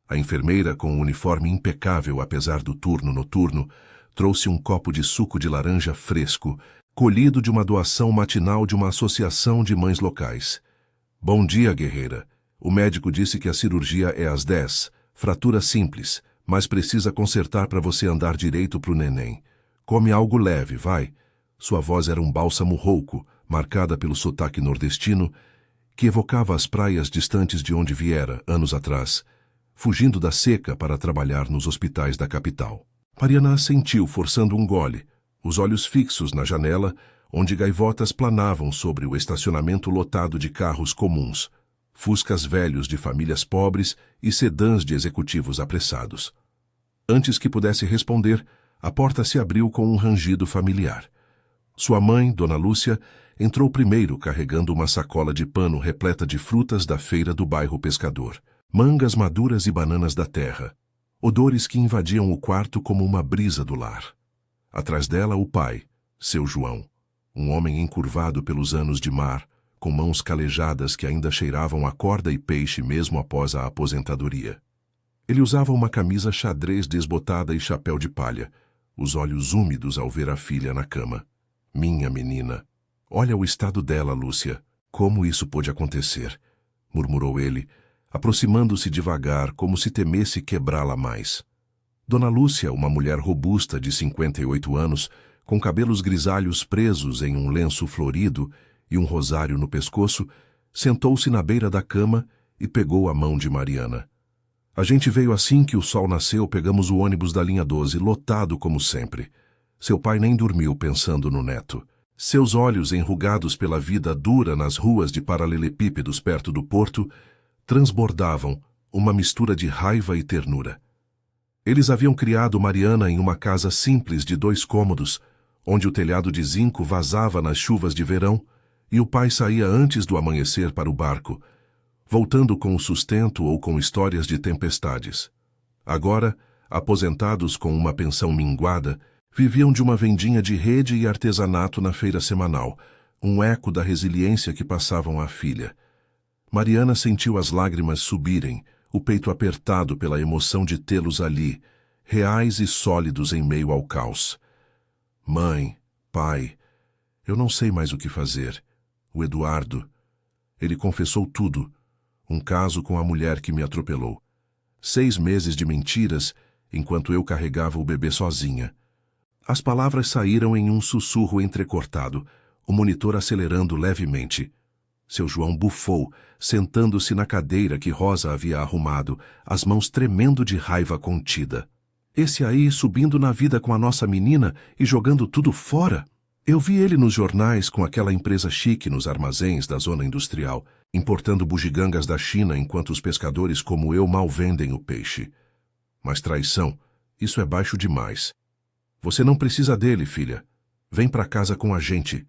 A enfermeira, com o uniforme impecável apesar do turno noturno, trouxe um copo de suco de laranja fresco, colhido de uma doação matinal de uma associação de mães locais. Bom dia, guerreira. O médico disse que a cirurgia é às 10, fratura simples, mas precisa consertar para você andar direito pro neném. Come algo leve, vai. Sua voz era um bálsamo rouco, marcada pelo sotaque nordestino, que evocava as praias distantes de onde viera, anos atrás, fugindo da seca para trabalhar nos hospitais da capital. Mariana assentiu, forçando um gole, os olhos fixos na janela, onde gaivotas planavam sobre o estacionamento lotado de carros comuns, fuscas velhos de famílias pobres e sedãs de executivos apressados. Antes que pudesse responder, a porta se abriu com um rangido familiar. Sua mãe, Dona Lúcia, entrou primeiro carregando uma sacola de pano repleta de frutas da feira do bairro Pescador, mangas maduras e bananas da terra, odores que invadiam o quarto como uma brisa do lar. Atrás dela, o pai, seu João, um homem encurvado pelos anos de mar, com mãos calejadas que ainda cheiravam a corda e peixe mesmo após a aposentadoria. Ele usava uma camisa xadrez desbotada e chapéu de palha, os olhos úmidos ao ver a filha na cama. Minha menina, olha o estado dela, Lúcia. Como isso pôde acontecer? Murmurou ele, aproximando-se devagar, como se temesse quebrá-la mais. Dona Lúcia, uma mulher robusta de 58 anos, com cabelos grisalhos presos em um lenço florido e um rosário no pescoço, sentou-se na beira da cama e pegou a mão de Mariana. A gente veio assim que o sol nasceu, pegamos o ônibus da linha 12, lotado como sempre. Seu pai nem dormiu pensando no neto. Seus olhos, enrugados pela vida dura nas ruas de paralelepípedos perto do porto, transbordavam uma mistura de raiva e ternura. Eles haviam criado Mariana em uma casa simples de 2 cômodos, onde o telhado de zinco vazava nas chuvas de verão e o pai saía antes do amanhecer para o barco, voltando com o sustento ou com histórias de tempestades. Agora, aposentados com uma pensão minguada, viviam de uma vendinha de rede e artesanato na feira semanal, um eco da resiliência que passavam à filha. Mariana sentiu as lágrimas subirem, o peito apertado pela emoção de tê-los ali, reais e sólidos em meio ao caos. Mãe, pai, eu não sei mais o que fazer. O Eduardo. Ele confessou tudo. Um caso com a mulher que me atropelou. 6 meses de mentiras, enquanto eu carregava o bebê sozinha. As palavras saíram em um sussurro entrecortado, o monitor acelerando levemente. Seu João bufou, sentando-se na cadeira que Rosa havia arrumado, as mãos tremendo de raiva contida. Esse aí subindo na vida com a nossa menina e jogando tudo fora. Eu vi ele nos jornais com aquela empresa chique nos armazéns da zona industrial, importando bugigangas da China enquanto os pescadores como eu mal vendem o peixe. Mas traição, isso é baixo demais. Você não precisa dele, filha. Vem pra casa com a gente.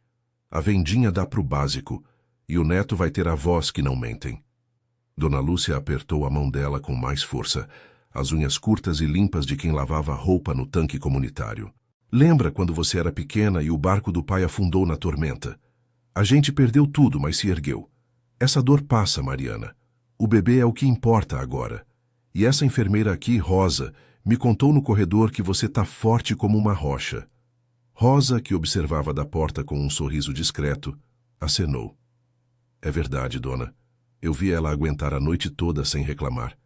A vendinha dá pro básico, e o neto vai ter avós que não mentem. Dona Lúcia apertou a mão dela com mais força, as unhas curtas e limpas de quem lavava roupa no tanque comunitário. Lembra quando você era pequena e o barco do pai afundou na tormenta? A gente perdeu tudo, mas se ergueu. Essa dor passa, Mariana. O bebê é o que importa agora. E essa enfermeira aqui, Rosa, me contou no corredor que você tá forte como uma rocha. Rosa, que observava da porta com um sorriso discreto, acenou. É verdade, dona. Eu vi ela aguentar a noite toda sem reclamar.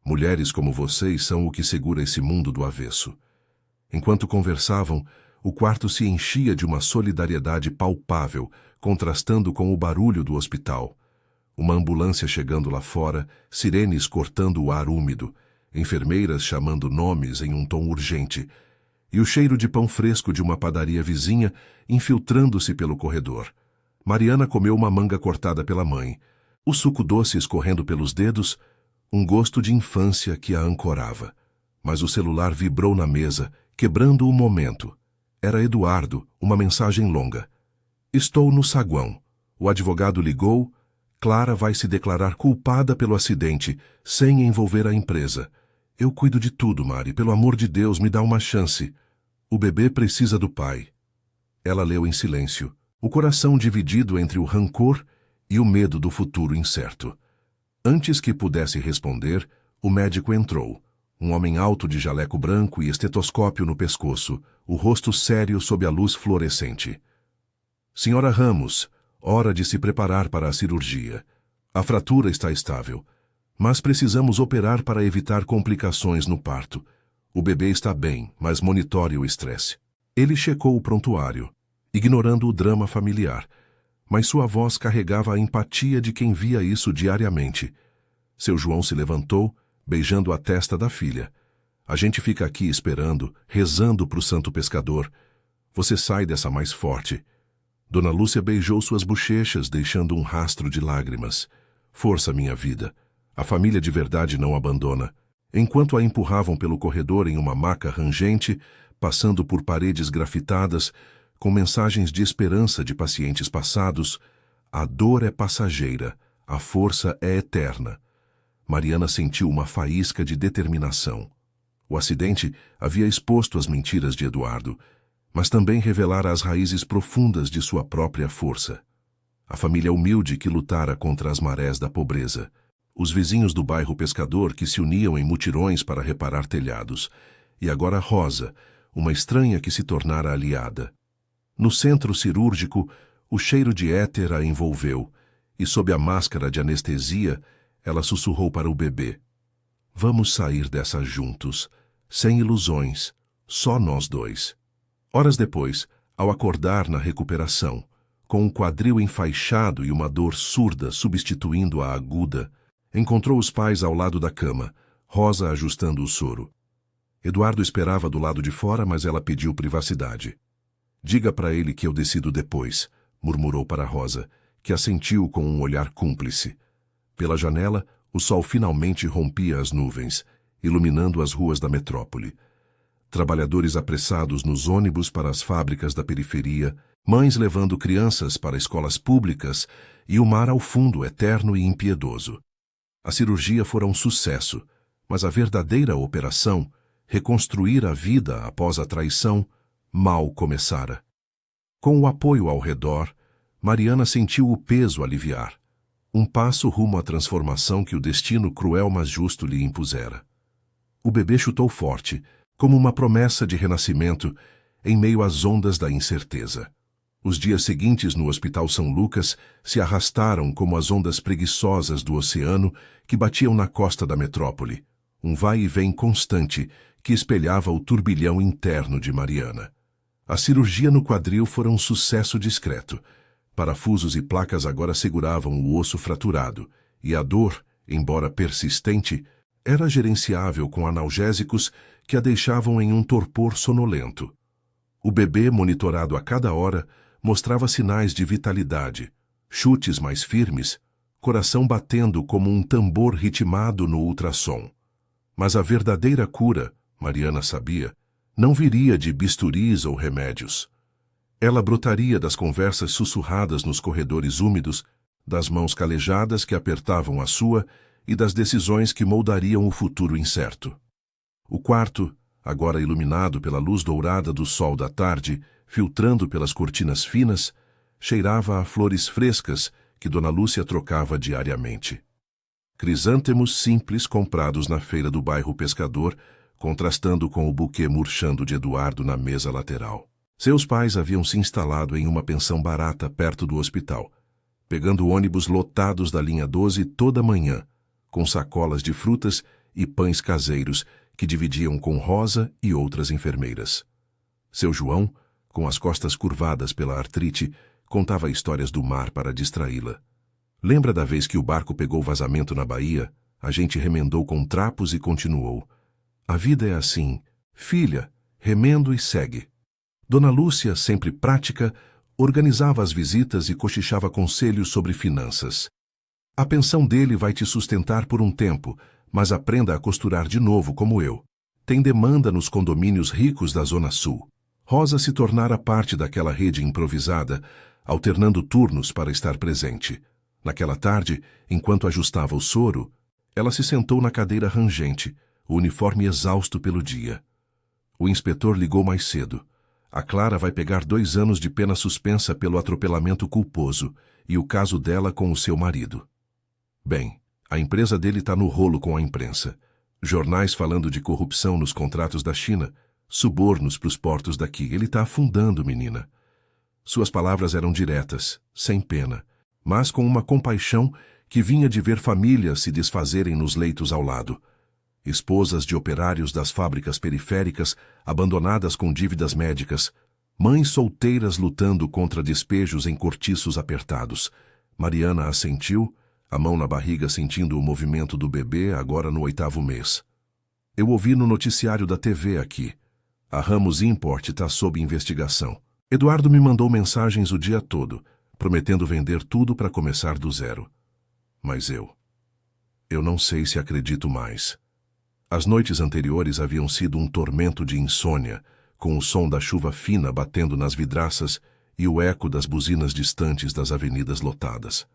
Mulheres como vocês são o que segura esse mundo do avesso. Enquanto conversavam, o quarto se enchia de uma solidariedade palpável, contrastando com o barulho do hospital. Uma ambulância chegando lá fora, sirenes cortando o ar úmido, enfermeiras chamando nomes em um tom urgente, e o cheiro de pão fresco de uma padaria vizinha infiltrando-se pelo corredor. Mariana comeu uma manga cortada pela mãe, o suco doce escorrendo pelos dedos, um gosto de infância que a ancorava. Mas o celular vibrou na mesa, quebrando o momento. Era Eduardo, uma mensagem longa. Estou no saguão. O advogado ligou. Clara vai se declarar culpada pelo acidente, sem envolver a empresa. Eu cuido de tudo, Mari. Pelo amor de Deus, me dá uma chance. O bebê precisa do pai. Ela leu em silêncio, o coração dividido entre o rancor e o medo do futuro incerto. Antes que pudesse responder, o médico entrou. Um homem alto de jaleco branco e estetoscópio no pescoço, o rosto sério sob a luz fluorescente. Senhora Ramos, hora de se preparar para a cirurgia. A fratura está estável, mas precisamos operar para evitar complicações no parto. O bebê está bem, mas monitore o estresse. Ele checou o prontuário, ignorando o drama familiar. mas sua voz carregava a empatia de quem via isso diariamente. Seu João se levantou, beijando a testa da filha. A gente fica aqui esperando, rezando para o santo pescador. Você sai dessa mais forte. Dona Lúcia beijou suas bochechas, deixando um rastro de lágrimas. Força, minha vida. A família de verdade não abandona. Enquanto a empurravam pelo corredor em uma maca rangente, passando por paredes grafitadas, com mensagens de esperança de pacientes passados, a dor é passageira, a força é eterna. Mariana sentiu uma faísca de determinação. O acidente havia exposto as mentiras de Eduardo, mas também revelara as raízes profundas de sua própria força. A família humilde que lutara contra as marés da pobreza. Os vizinhos do bairro Pescador que se uniam em mutirões para reparar telhados. E agora Rosa, uma estranha que se tornara aliada. No centro cirúrgico, o cheiro de éter a envolveu, e sob a máscara de anestesia, ela sussurrou para o bebê. Vamos sair dessa juntos, sem ilusões, só nós dois. Horas depois, ao acordar na recuperação, com um quadril enfaixado e uma dor surda substituindo a aguda, encontrou os pais ao lado da cama, Rosa ajustando o soro. Eduardo esperava do lado de fora, mas ela pediu privacidade. Diga para ele que eu decido depois, murmurou para Rosa, que assentiu com um olhar cúmplice. Pela janela, o sol finalmente rompia as nuvens, iluminando as ruas da metrópole. Trabalhadores apressados nos ônibus para as fábricas da periferia, mães levando crianças para escolas públicas e o mar ao fundo eterno e impiedoso. A cirurgia fora um sucesso, mas a verdadeira operação, reconstruir a vida após a traição, mal começara. Com o apoio ao redor, Mariana sentiu o peso aliviar. Um passo rumo à transformação que o destino cruel mas justo lhe impusera. O bebê chutou forte, como uma promessa de renascimento, em meio às ondas da incerteza. Os dias seguintes no Hospital São Lucas se arrastaram como as ondas preguiçosas do oceano que batiam na costa da metrópole, um vai e vem constante que espelhava o turbilhão interno de Mariana. A cirurgia no quadril fora um sucesso discreto. Parafusos e placas agora seguravam o osso fraturado, e a dor, embora persistente, era gerenciável com analgésicos que a deixavam em um torpor sonolento. O bebê, monitorado a cada hora, mostrava sinais de vitalidade, chutes mais firmes, coração batendo como um tambor ritmado no ultrassom. Mas a verdadeira cura, Mariana sabia, não viria de bisturis ou remédios. Ela brotaria das conversas sussurradas nos corredores úmidos, das mãos calejadas que apertavam a sua e das decisões que moldariam o futuro incerto. O quarto, agora iluminado pela luz dourada do sol da tarde, filtrando pelas cortinas finas, cheirava a flores frescas que Dona Lúcia trocava diariamente. Crisântemos simples comprados na feira do bairro Pescador, contrastando com o buquê murchando de Eduardo na mesa lateral. Seus pais haviam se instalado em uma pensão barata perto do hospital, pegando ônibus lotados da linha 12 toda manhã, com sacolas de frutas e pães caseiros que dividiam com Rosa e outras enfermeiras. Seu João, com as costas curvadas pela artrite, contava histórias do mar para distraí-la. Lembra da vez que o barco pegou vazamento na Bahia? A gente remendou com trapos e continuou. A vida é assim, filha, remendo e segue. Dona Lúcia, sempre prática, organizava as visitas e cochichava conselhos sobre finanças. A pensão dele vai te sustentar por um tempo, mas aprenda a costurar de novo como eu. Tem demanda nos condomínios ricos da Zona Sul. Rosa se tornara parte daquela rede improvisada, alternando turnos para estar presente. Naquela tarde, enquanto ajustava o soro, ela se sentou na cadeira rangente, o uniforme exausto pelo dia. O inspetor ligou mais cedo. A Clara vai pegar 2 anos de pena suspensa pelo atropelamento culposo e o caso dela com o seu marido. Bem, a empresa dele está no rolo com a imprensa. Jornais falando de corrupção nos contratos da China, subornos para os portos daqui. Ele está afundando, menina. Suas palavras eram diretas, sem pena, mas com uma compaixão que vinha de ver famílias se desfazerem nos leitos ao lado. Esposas de operários das fábricas periféricas, abandonadas com dívidas médicas, Mães solteiras lutando contra despejos em cortiços apertados. Mariana assentiu, a mão na barriga sentindo o movimento do bebê agora no 8º mês. Eu ouvi no noticiário da TV aqui. A Ramos Import está sob investigação. Eduardo me mandou mensagens o dia todo, prometendo vender tudo para começar do zero. Mas eu não sei se acredito mais. As noites anteriores haviam sido um tormento de insônia, com o som da chuva fina batendo nas vidraças e o eco das buzinas distantes das avenidas lotadas.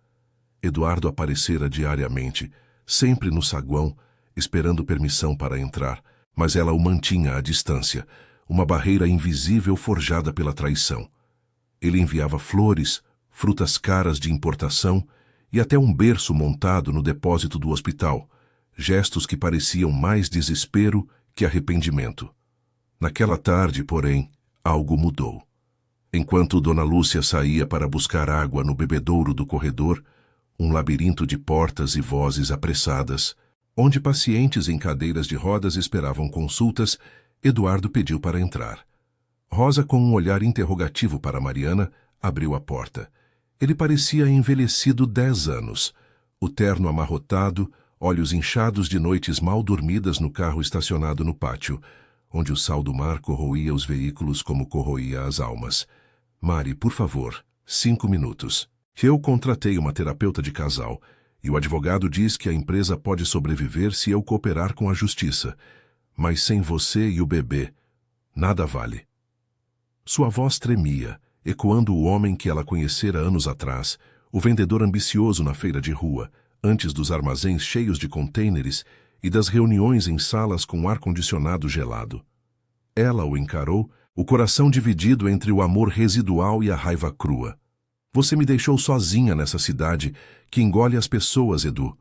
Eduardo aparecera diariamente, sempre no saguão, esperando permissão para entrar, mas ela o mantinha à distância, uma barreira invisível forjada pela traição. Ele enviava flores, frutas caras de importação e até um berço montado no depósito do hospital, gestos que pareciam mais desespero que arrependimento. Naquela tarde, porém, algo mudou. Enquanto Dona Lúcia saía para buscar água no bebedouro do corredor, um labirinto de portas e vozes apressadas, onde pacientes em cadeiras de rodas esperavam consultas, Eduardo pediu para entrar. Rosa, com um olhar interrogativo para Mariana, abriu a porta. Ele parecia envelhecido 10 anos. O terno amarrotado, olhos inchados de noites mal dormidas no carro estacionado no pátio, onde o sal do mar corroía os veículos como corroía as almas. Mari, por favor, 5 minutos. Eu contratei uma terapeuta de casal, e o advogado diz que a empresa pode sobreviver se eu cooperar com a justiça. Mas sem você e o bebê, nada vale. Sua voz tremia, ecoando o homem que ela conhecera anos atrás, o vendedor ambicioso na feira de rua, antes dos armazéns cheios de contêineres e das reuniões em salas com ar-condicionado gelado. Ela o encarou, o coração dividido entre o amor residual e a raiva crua. Você me deixou sozinha nessa cidade que engole as pessoas, Edu.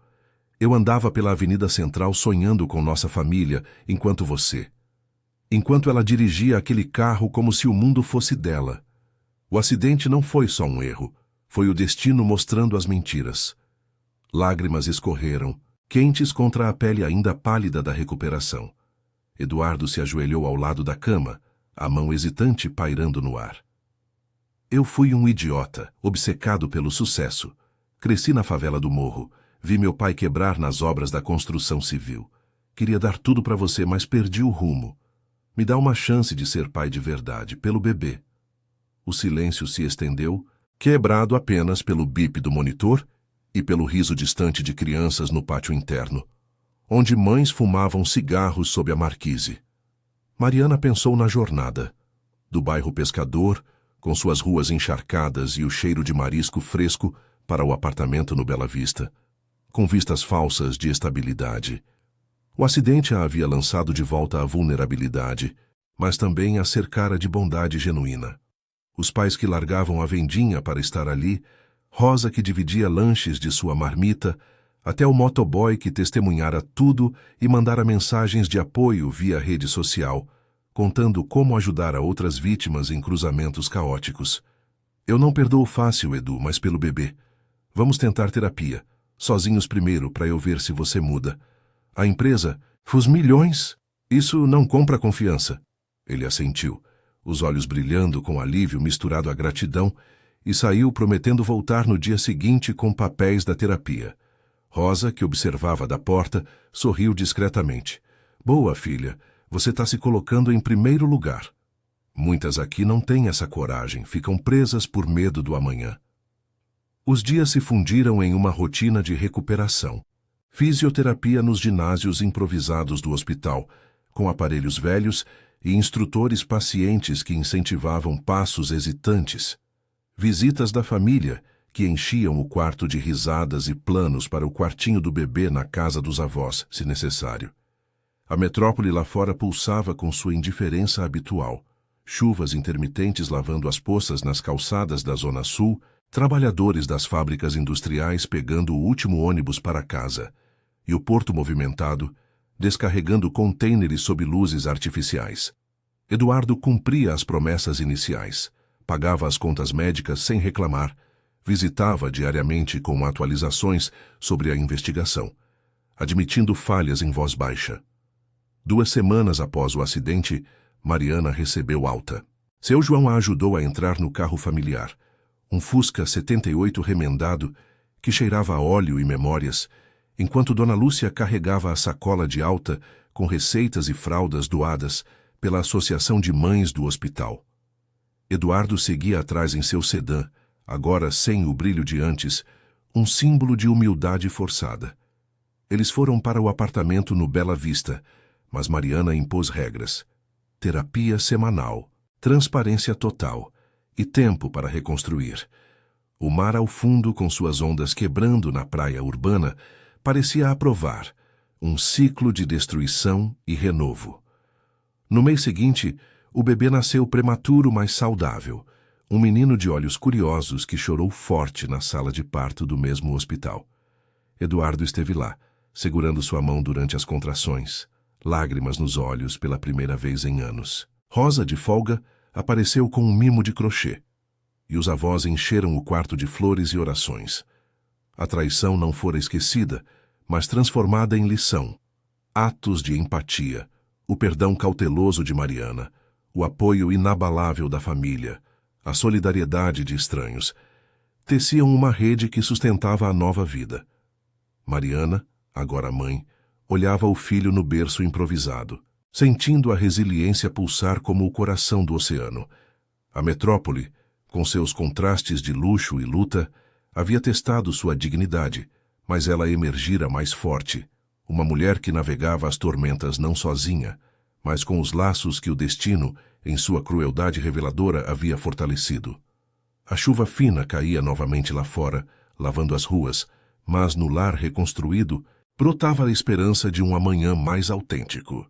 Eu andava pela Avenida Central sonhando com nossa família, enquanto ela dirigia aquele carro como se o mundo fosse dela. O acidente não foi só um erro, foi o destino mostrando as mentiras. Lágrimas escorreram, quentes contra a pele ainda pálida da recuperação. Eduardo se ajoelhou ao lado da cama, a mão hesitante pairando no ar. Eu fui um idiota, obcecado pelo sucesso. Cresci na favela do Morro, vi meu pai quebrar nas obras da construção civil. Queria dar tudo para você, mas perdi o rumo. Me dá uma chance de ser pai de verdade, pelo bebê. O silêncio se estendeu, quebrado apenas pelo bip do monitor e pelo riso distante de crianças no pátio interno, onde mães fumavam cigarros sob a marquise. Mariana pensou na jornada, do bairro Pescador, com suas ruas encharcadas e o cheiro de marisco fresco, para o apartamento no Bela Vista, com vistas falsas de estabilidade. O acidente a havia lançado de volta à vulnerabilidade, mas também a cercara de bondade genuína. Os pais que largavam a vendinha para estar ali, Rosa que dividia lanches de sua marmita, até o motoboy que testemunhara tudo e mandara mensagens de apoio via rede social, contando como ajudar a outras vítimas em cruzamentos caóticos. Eu não perdoo fácil, Edu, mas pelo bebê. Vamos tentar terapia, sozinhos primeiro, para eu ver se você muda. A empresa, os milhões, isso não compra confiança. Ele assentiu, os olhos brilhando com alívio misturado à gratidão, e saiu prometendo voltar no dia seguinte com papéis da terapia. Rosa, que observava da porta, sorriu discretamente. Boa, filha, você está se colocando em primeiro lugar. Muitas aqui não têm essa coragem, ficam presas por medo do amanhã. Os dias se fundiram em uma rotina de recuperação. Fisioterapia nos ginásios improvisados do hospital, com aparelhos velhos e instrutores pacientes que incentivavam passos hesitantes. Visitas da família, que enchiam o quarto de risadas e planos para o quartinho do bebê na casa dos avós, se necessário. A metrópole lá fora pulsava com sua indiferença habitual. Chuvas intermitentes lavando as poças nas calçadas da Zona Sul, trabalhadores das fábricas industriais pegando o último ônibus para casa, e o porto movimentado, descarregando contêineres sob luzes artificiais. Eduardo cumpria as promessas iniciais, pagava as contas médicas sem reclamar, visitava diariamente com atualizações sobre a investigação, admitindo falhas em voz baixa. 2 semanas após o acidente, Mariana recebeu alta. Seu João a ajudou a entrar no carro familiar, um Fusca 78 remendado que cheirava a óleo e memórias, enquanto Dona Lúcia carregava a sacola de alta com receitas e fraldas doadas pela Associação de Mães do hospital. Eduardo seguia atrás em seu sedã, agora sem o brilho de antes, um símbolo de humildade forçada. Eles foram para o apartamento no Bela Vista, mas Mariana impôs regras. Terapia semanal, transparência total e tempo para reconstruir. O mar ao fundo, com suas ondas quebrando na praia urbana, parecia aprovar um ciclo de destruição e renovo. No mês seguinte, o bebê nasceu prematuro, mas saudável, um menino de olhos curiosos que chorou forte na sala de parto do mesmo hospital. Eduardo esteve lá, segurando sua mão durante as contrações, lágrimas nos olhos pela primeira vez em anos. Rosa, de folga, apareceu com um mimo de crochê, e os avós encheram o quarto de flores e orações. A traição não fora esquecida, mas transformada em lição. Atos de empatia, o perdão cauteloso de Mariana, o apoio inabalável da família, a solidariedade de estranhos, teciam uma rede que sustentava a nova vida. Mariana, agora mãe, olhava o filho no berço improvisado, sentindo a resiliência pulsar como o coração do oceano. A metrópole, com seus contrastes de luxo e luta, havia testado sua dignidade, mas ela emergira mais forte, uma mulher que navegava as tormentas não sozinha, mas com os laços que o destino, em sua crueldade reveladora, havia fortalecido. A chuva fina caía novamente lá fora, lavando as ruas, mas no lar reconstruído brotava a esperança de um amanhã mais autêntico.